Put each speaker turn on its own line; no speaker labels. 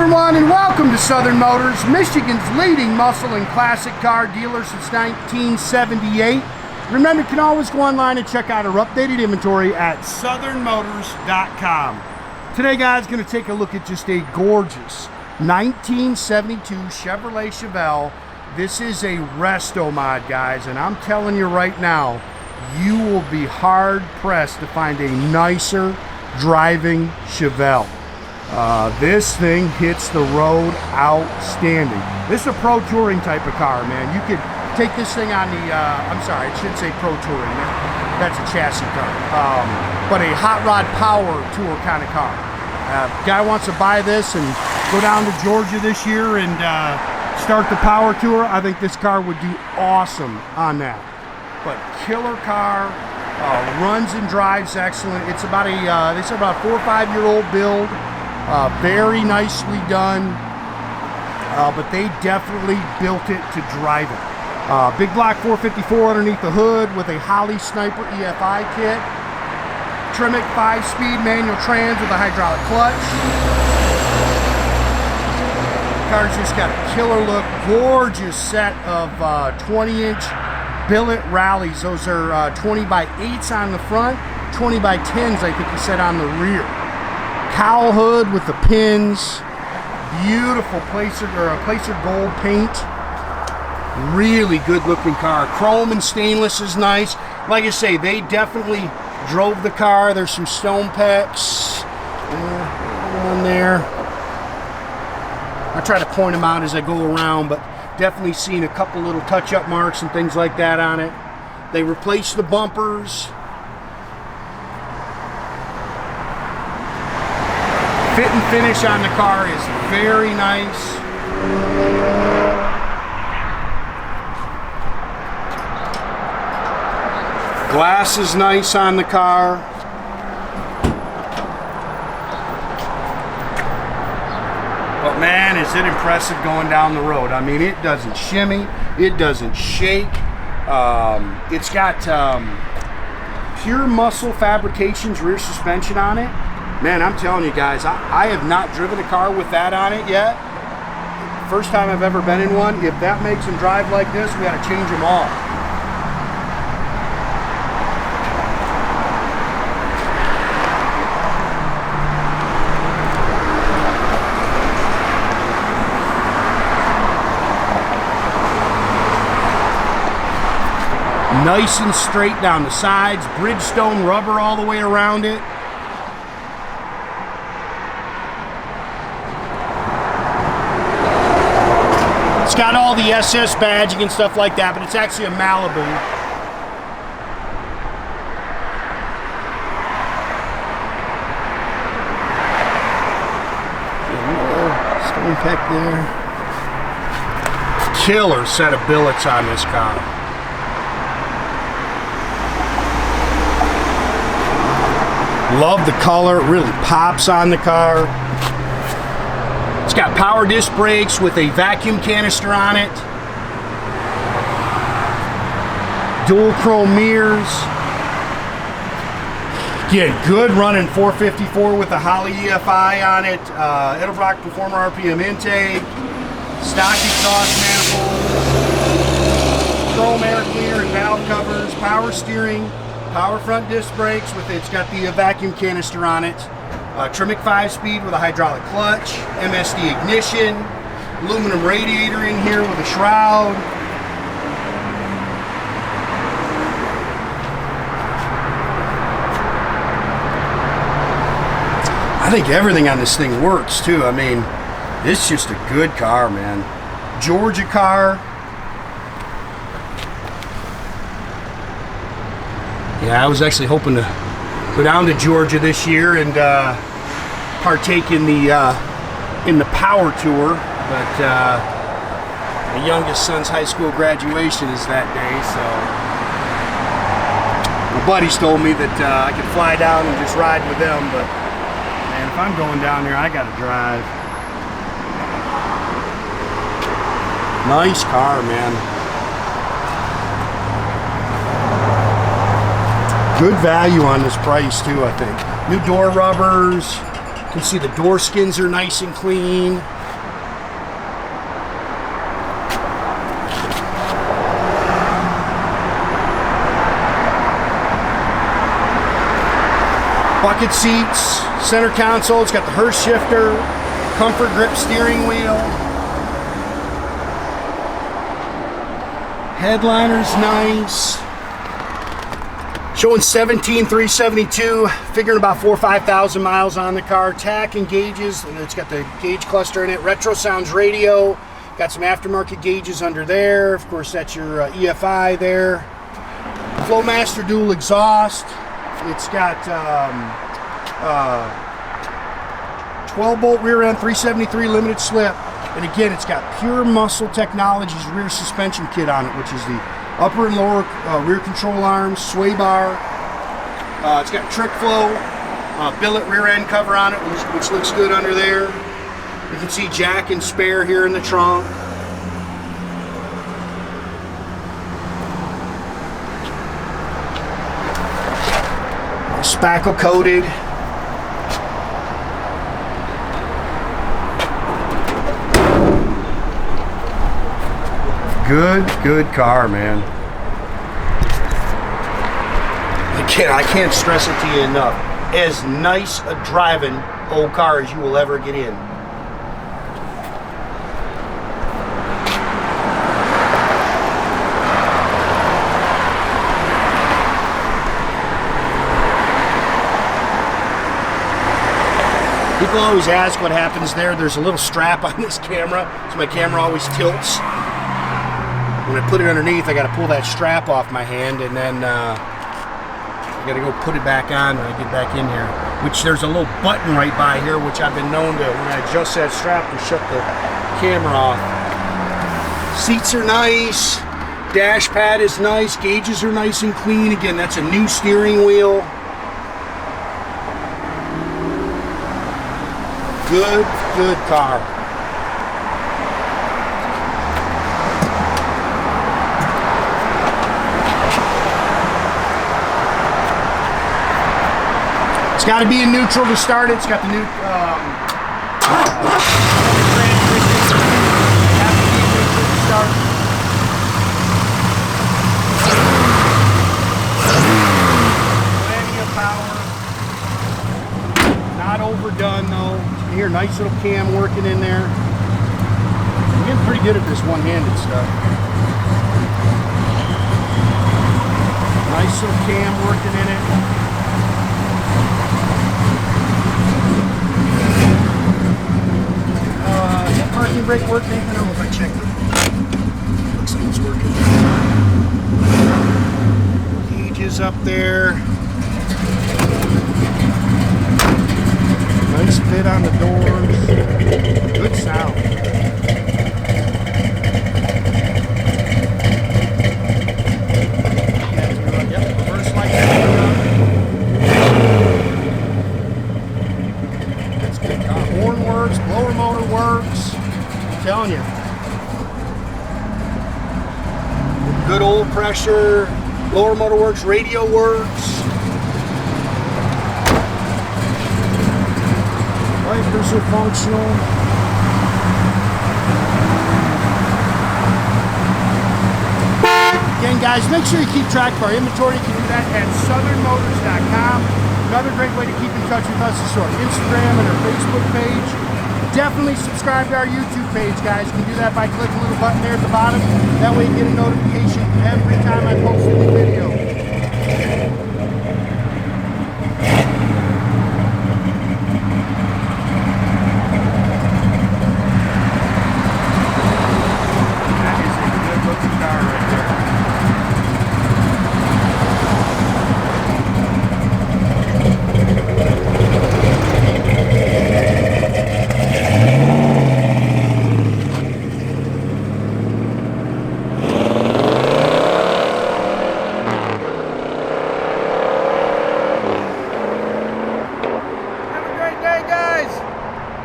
everyone, and welcome to Southern Motors, Michigan's leading muscle and classic car dealer since 1978. Remember, you can always go online and check out our updated inventory at southernmotors.com. Today, guys, going to take a look at just a gorgeous 1972 Chevrolet Chevelle. This is a resto-mod, guys, and I'm telling you right now, you will be hard-pressed to find a nicer driving Chevelle. This thing hits the road outstanding. This is a pro touring type of car, man. You could take this thing on the, I'm sorry, I should say pro touring. That's a chassis car. But a hot rod power tour kind of car. Guy wants to buy this and go down to Georgia this year and start the power tour. I think this car would do awesome on that. But killer car, runs and drives excellent. It's about a, they said about 4 or 5 year old build. Very nicely done, but they definitely built it to drive it. Big block 454 underneath the hood with a Holley Sniper EFI kit. Tremec 5-speed manual trans with a hydraulic clutch. Car's just got a killer look. Gorgeous set of 20-inch billet rallies. Those are 20 by 8s on the front, 20 by 10s I think he said on the rear. Cowl hood with the pins, beautiful placer gold paint, really good looking car. Chrome and stainless is nice. Like I say, they definitely drove the car. There's some stone pecks on there. I try to point them out as I go around, but definitely seen a couple little touch-up marks and things like that on it. They replaced the bumpers. Fit and finish on the car is very nice. Glass is nice on the car. But man, is it impressive going down the road. I mean, it doesn't shimmy, it doesn't shake. It's got Pure Muscle Fabrications rear suspension on it. Man, I'm telling you guys, I have not driven a car with that on it yet. First time I've ever been in one. If that makes them drive like this, we got to change them all. Nice and straight down the sides. Bridgestone rubber all the way around it. It's got all the SS badging and stuff like that, but it's actually a Malibu. Stone peck there. Killer set of billets on this car. Love the color, it really pops on the car. It's got power disc brakes with a vacuum canister on it. Dual chrome mirrors. Get good running 454 with a Holley EFI on it. Edelbrock Performer RPM intake. Stock exhaust manifolds. Chrome air cleaner and valve covers. Power steering. Power front disc brakes with it's got the vacuum canister on it. Tremec 5-speed with a hydraulic clutch, MSD ignition, aluminum radiator in here with a shroud. I think everything on this thing works too. I mean, it's just a good car, man. Georgia car. Yeah, I was actually hoping to go down to Georgia this year and partake in the power tour, but my youngest son's high school graduation is that day, so my buddies told me that I could fly down and just ride with them, but man, if I'm going down there, I gotta drive. Nice car, man. Good value on this price too, I think. New door rubbers, You can see the door skins are nice and clean. Bucket seats, center console. It's got the Hurst shifter, comfort grip steering wheel. Headliner's nice. Showing 17,372, figuring about 4,000 or 5,000 miles on the car. Tach and gauges, and it's got the gauge cluster in it. Retrosounds radio, got some aftermarket gauges under there. Of course, that's your EFI there. Flowmaster dual exhaust. It's got 12-bolt rear end, 373 limited slip. And again, it's got Pure Muscle Technologies rear suspension kit on it, which is the upper and lower rear control arms, sway bar. It's got trick flow, billet rear end cover on it, which looks good under there. You can see jack and spare here in the trunk. Spackle coated. Good car, man. I can't stress it to you enough. As nice a driving old car as you will ever get in. People always ask what happens there. There's a little strap on this camera, so my camera always tilts. When I put it underneath, I got to pull that strap off my hand, and then I got to go put it back on when I get back in here. Which there's a little button right by here, which I've been known to, when I adjust that strap, to shut the camera off. Seats are nice. Dash pad is nice. Gauges are nice and clean. Again, that's a new steering wheel. Good car. It's got to be in neutral to start it. It's got the new plenty of power. Not overdone though. Here, nice little cam working in there. I'm getting pretty good at this one-handed stuff. Nice little cam working in it. Is parking brake working? I don't know if I checked it. Looks like it's working. Gauges up there. Nice fit on the doors. Good sound. Yep, first light. That's good. Horn works, blower motor works. I'm telling you. Good oil pressure. Blower motor works, radio works. Wipers are functional. Again, guys, make sure you keep track of our inventory. You can do that at southernmotors.com. Another great way to keep in touch with us is through our Instagram and our Facebook page. Definitely subscribe to our YouTube page, guys. You can do that by clicking the little button there at the bottom. That way you get a notification every time I post a new video.